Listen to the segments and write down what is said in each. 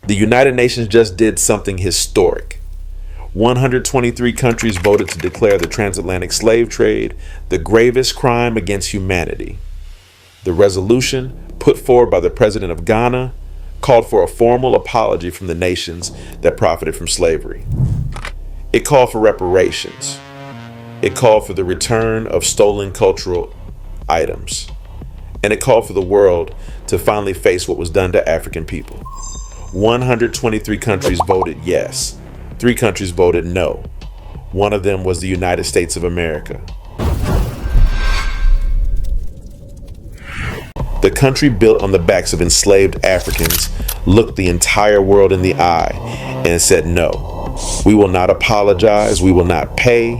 The United Nations just did something historic. 123 countries voted to declare the transatlantic slave trade the gravest crime against humanity. The resolution, put forward by the president of Ghana, called for a formal apology from the nations that profited from slavery. It called for reparations. It called for the return of stolen cultural items. And it called for the world to finally face what was done to African people. 123 countries voted yes. 3 countries voted no. One of them was the United States of America. The country built on the backs of enslaved Africans looked the entire world in the eye and said, no, we will not apologize, we will not pay,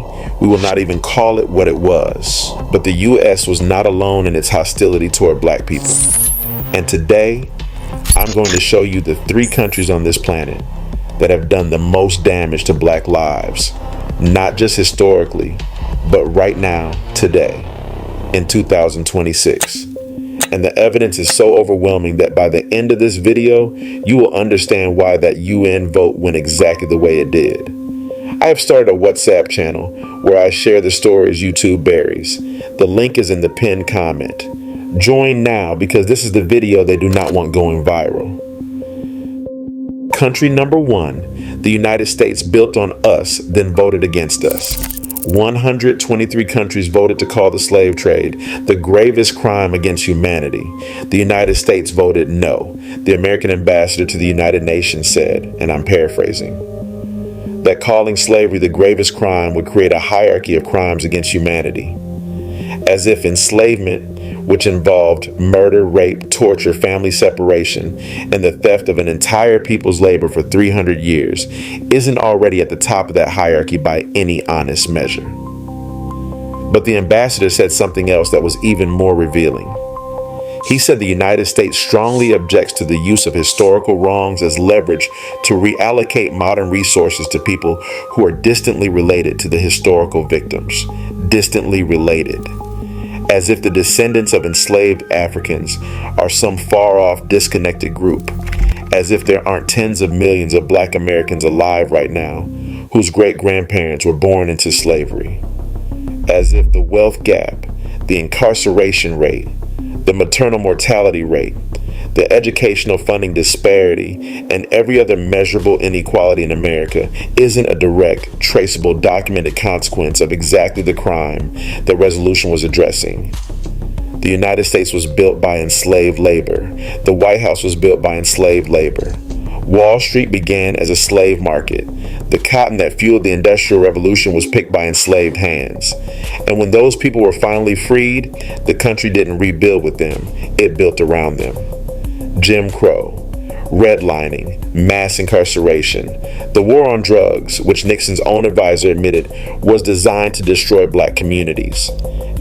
we will not even call it what it was. But the U.S. was not alone in its hostility toward black people. And today, I'm going to show you the 3 countries on this planet that have done the most damage to black lives, not just historically, but right now, today, in 2026. And the evidence is so overwhelming that by the end of this video, you will understand why that UN vote went exactly the way it did. I have started a WhatsApp channel where I share the stories YouTube buries. The link is in the pinned comment. Join now because this is the video they do not want going viral. Country number 1, the United States built on us, then voted against us. 123 countries voted to call the slave trade the gravest crime against humanity. The United States voted no. The American ambassador to the United Nations said, and I'm paraphrasing, that calling slavery the gravest crime would create a hierarchy of crimes against humanity. As if enslavement, which involved murder, rape, torture, family separation, and the theft of an entire people's labor for 300 years, isn't already at the top of that hierarchy by any honest measure. But the ambassador said something else that was even more revealing. He said the United States strongly objects to the use of historical wrongs as leverage to reallocate modern resources to people who are distantly related to the historical victims. Distantly related. As if the descendants of enslaved Africans are some far-off, disconnected group. As if there aren't tens of millions of black Americans alive right now whose great-grandparents were born into slavery. As if the wealth gap, the incarceration rate, the maternal mortality rate, the educational funding disparity, and every other measurable inequality in America isn't a direct, traceable, documented consequence of exactly the crime the resolution was addressing. The United States was built by enslaved labor. The White House was built by enslaved labor. Wall Street began as a slave market. The cotton that fueled the Industrial Revolution was picked by enslaved hands. And when those people were finally freed, the country didn't rebuild with them. It built around them. Jim Crow, redlining, mass incarceration, the war on drugs, which Nixon's own advisor admitted was designed to destroy black communities.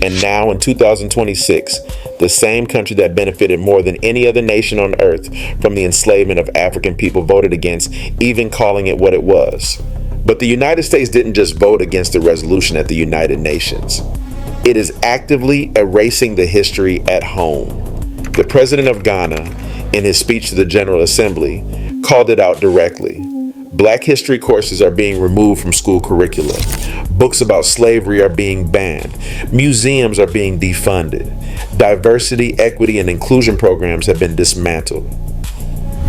And now in 2026, the same country that benefited more than any other nation on earth from the enslavement of African people voted against even calling it what it was. But the United States didn't just vote against the resolution at the United Nations. It is actively erasing the history at home. The president of Ghana, in his speech to the General Assembly, called it out directly. Black history courses are being removed from school curricula. Books about slavery are being banned. Museums are being defunded. Diversity, equity, and inclusion programs have been dismantled.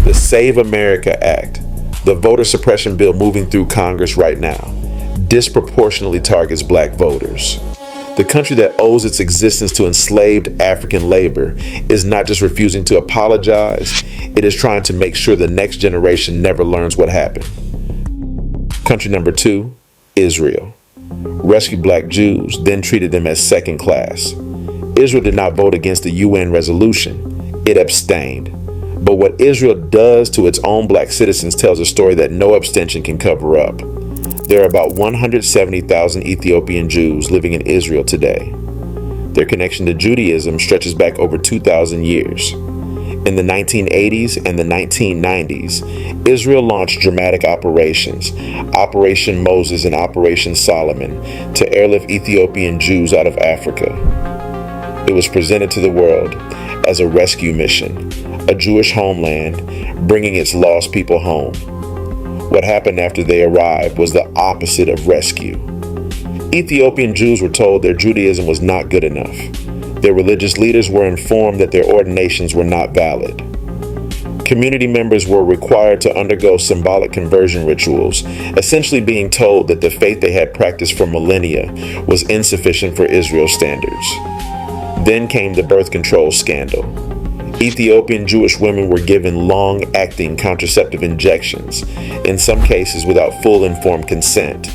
The Save America Act, the voter suppression bill moving through Congress right now, disproportionately targets black voters. The country that owes its existence to enslaved African labor is not just refusing to apologize, it is trying to make sure the next generation never learns what happened. Country number 2, Israel. Rescued black Jews, then treated them as second class. Israel did not vote against the UN resolution. It abstained. But what Israel does to its own black citizens tells a story that no abstention can cover up. There are about 170,000 Ethiopian Jews living in Israel today. Their connection to Judaism stretches back over 2,000 years. In the 1980s and the 1990s, Israel launched dramatic operations, Operation Moses and Operation Solomon, to airlift Ethiopian Jews out of Africa. It was presented to the world as a rescue mission, a Jewish homeland bringing its lost people home. What happened after they arrived was the opposite of rescue. Ethiopian Jews were told their Judaism was not good enough. Their religious leaders were informed that their ordinations were not valid. Community members were required to undergo symbolic conversion rituals, essentially being told that the faith they had practiced for millennia was insufficient for Israel's standards. Then came the birth control scandal. Ethiopian Jewish women were given long-acting contraceptive injections, in some cases without full informed consent.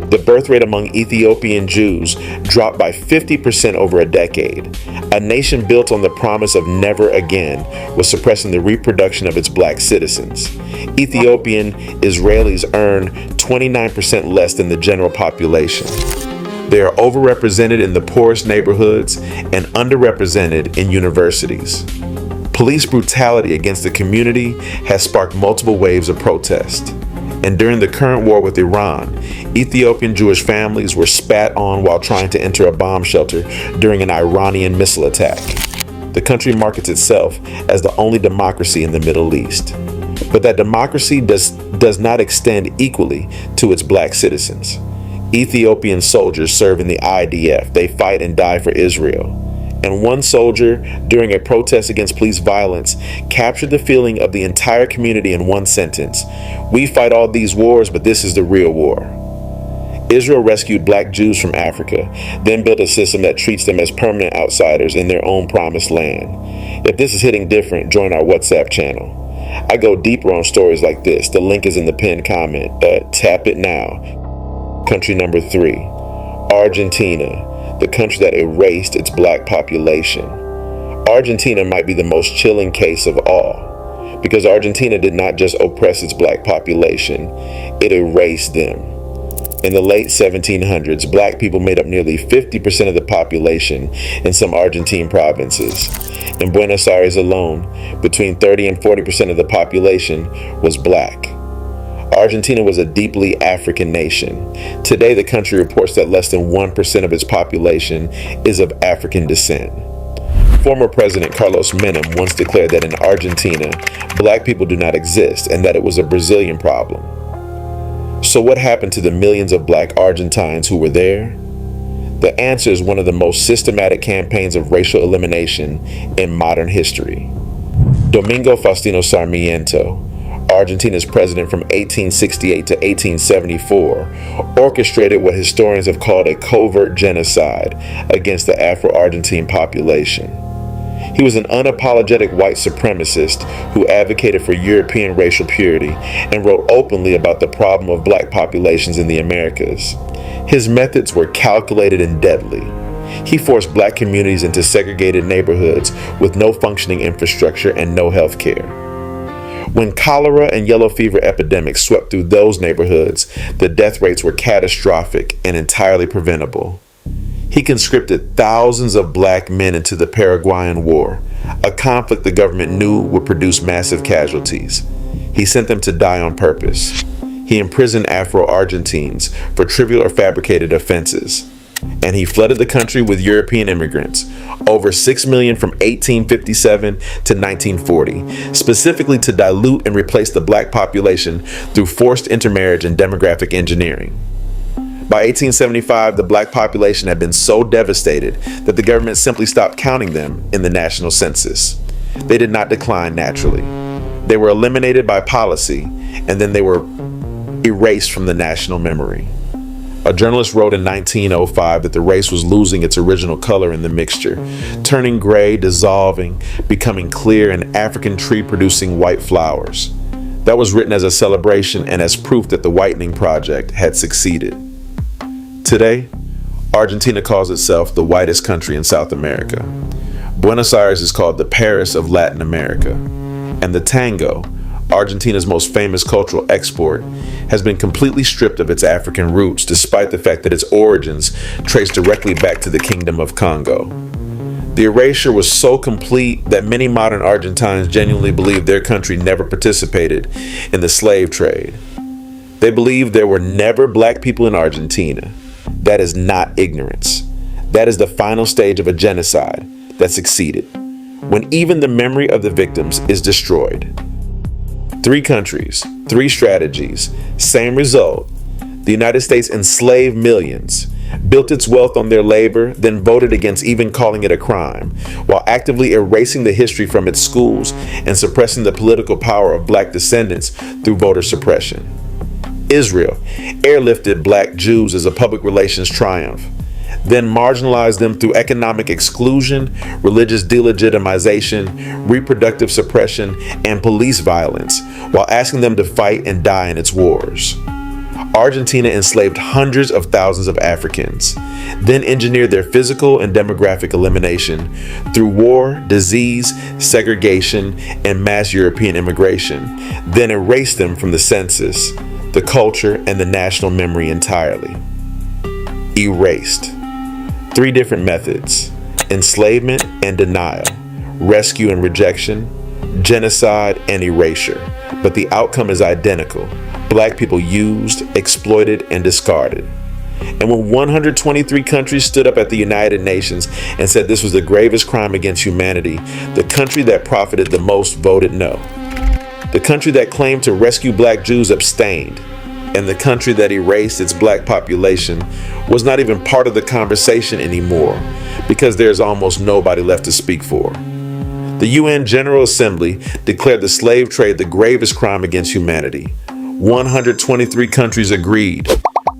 The birth rate among Ethiopian Jews dropped by 50% over a decade. A nation built on the promise of never again was suppressing the reproduction of its black citizens. Ethiopian Israelis earn 29% less than the general population. They are overrepresented in the poorest neighborhoods and underrepresented in universities. Police brutality against the community has sparked multiple waves of protest. And during the current war with Iran, Ethiopian Jewish families were spat on while trying to enter a bomb shelter during an Iranian missile attack. The country markets itself as the only democracy in the Middle East. But that democracy does not extend equally to its black citizens. Ethiopian soldiers serve in the IDF. They fight and die for Israel. And one soldier, during a protest against police violence, captured the feeling of the entire community in one sentence: "We fight all these wars, but this is the real war." Israel rescued black Jews from Africa, then built a system that treats them as permanent outsiders in their own promised land. If this is hitting different, join our WhatsApp channel. I go deeper on stories like this. The link is in the pinned comment. Tap it now. Country number 3, Argentina. The country that erased its black population. Argentina might be the most chilling case of all, because Argentina did not just oppress its black population, it erased them. In the late 1700s, black people made up nearly 50% of the population in some Argentine provinces. In Buenos Aires alone, between 30 and 40% of the population was black. Argentina was a deeply African nation. Today, the country reports that less than 1% of its population is of African descent. Former President Carlos Menem once declared that in Argentina, black people do not exist and that it was a Brazilian problem. So what happened to the millions of black Argentines who were there? The answer is one of the most systematic campaigns of racial elimination in modern history. Domingo Faustino Sarmiento, Argentina's president from 1868 to 1874, orchestrated what historians have called a covert genocide against the Afro-Argentine population. He was an unapologetic white supremacist who advocated for European racial purity and wrote openly about the problem of black populations in the Americas. His methods were calculated and deadly. He forced black communities into segregated neighborhoods with no functioning infrastructure and no health care. When cholera and yellow fever epidemics swept through those neighborhoods, the death rates were catastrophic and entirely preventable. He conscripted thousands of black men into the Paraguayan War, a conflict the government knew would produce massive casualties. He sent them to die on purpose. He imprisoned Afro-Argentines for trivial or fabricated offenses. And he flooded the country with European immigrants, over 6 million from 1857 to 1940, specifically to dilute and replace the black population through forced intermarriage and demographic engineering. By 1875, the black population had been so devastated that the government simply stopped counting them in the national census. They did not decline naturally. They were eliminated by policy, and then they were erased from the national memory. A journalist wrote in 1905 that the race was losing its original color in the mixture, turning gray, dissolving, becoming clear, and African tree producing white flowers. That was written as a celebration and as proof that the whitening project had succeeded. Today, Argentina calls itself the whitest country in South America. Buenos Aires is called the Paris of Latin America. And the tango, Argentina's most famous cultural export, has been completely stripped of its African roots, despite the fact that its origins trace directly back to the Kingdom of Congo. The erasure was so complete that many modern Argentines genuinely believe their country never participated in the slave trade. They believe there were never black people in Argentina. That is not ignorance. That is the final stage of a genocide that succeeded, when even the memory of the victims is destroyed. 3 countries, 3 strategies, same result. The United States enslaved millions, built its wealth on their labor, then voted against even calling it a crime, while actively erasing the history from its schools and suppressing the political power of black descendants through voter suppression. Israel airlifted black Jews as a public relations triumph, then marginalized them through economic exclusion, religious delegitimization, reproductive suppression, and police violence, while asking them to fight and die in its wars. Argentina enslaved hundreds of thousands of Africans, then engineered their physical and demographic elimination through war, disease, segregation, and mass European immigration, then erased them from the census, the culture, and the national memory entirely. Erased. 3 different methods: enslavement and denial, rescue and rejection, genocide and erasure. But the outcome is identical. Black people used, exploited, and discarded. And when 123 countries stood up at the United Nations and said this was the gravest crime against humanity, the country that profited the most voted no. The country that claimed to rescue black Jews abstained. And the country that erased its black population was not even part of the conversation anymore, because there's almost nobody left to speak for. The UN General Assembly declared the slave trade the gravest crime against humanity. 123 countries agreed,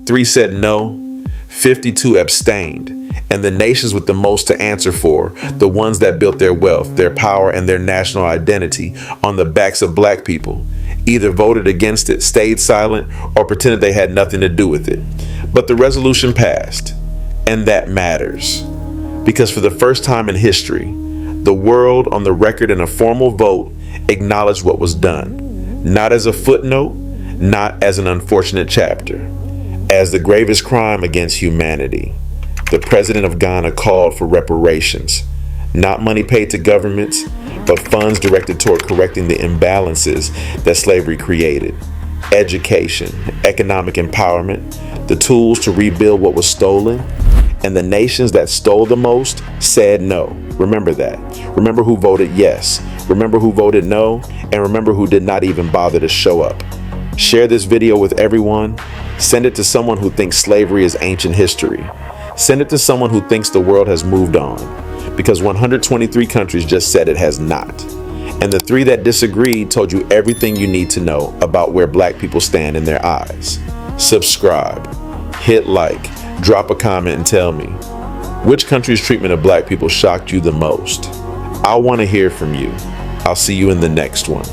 3 said no, 52 abstained, and the nations with the most to answer for, the ones that built their wealth, their power, and their national identity on the backs of black people, either voted against it, stayed silent, or pretended they had nothing to do with it. But the resolution passed, and that matters, because for the first time in history, the world on the record in a formal vote acknowledged what was done, not as a footnote, not as an unfortunate chapter, as the gravest crime against humanity. The president of Ghana called for reparations, not money paid to governments, but funds directed toward correcting the imbalances that slavery created. Education, economic empowerment, the tools to rebuild what was stolen, and the nations that stole the most said no. Remember that. Remember who voted yes. Remember who voted no, and remember who did not even bother to show up. Share this video with everyone. Send it to someone who thinks slavery is ancient history. Send it to someone who thinks the world has moved on, because 123 countries just said it has not. And the 3 that disagreed told you everything you need to know about where black people stand in their eyes. Subscribe, hit like, drop a comment, and tell me, which country's treatment of black people shocked you the most? I want to hear from you. I'll see you in the next one.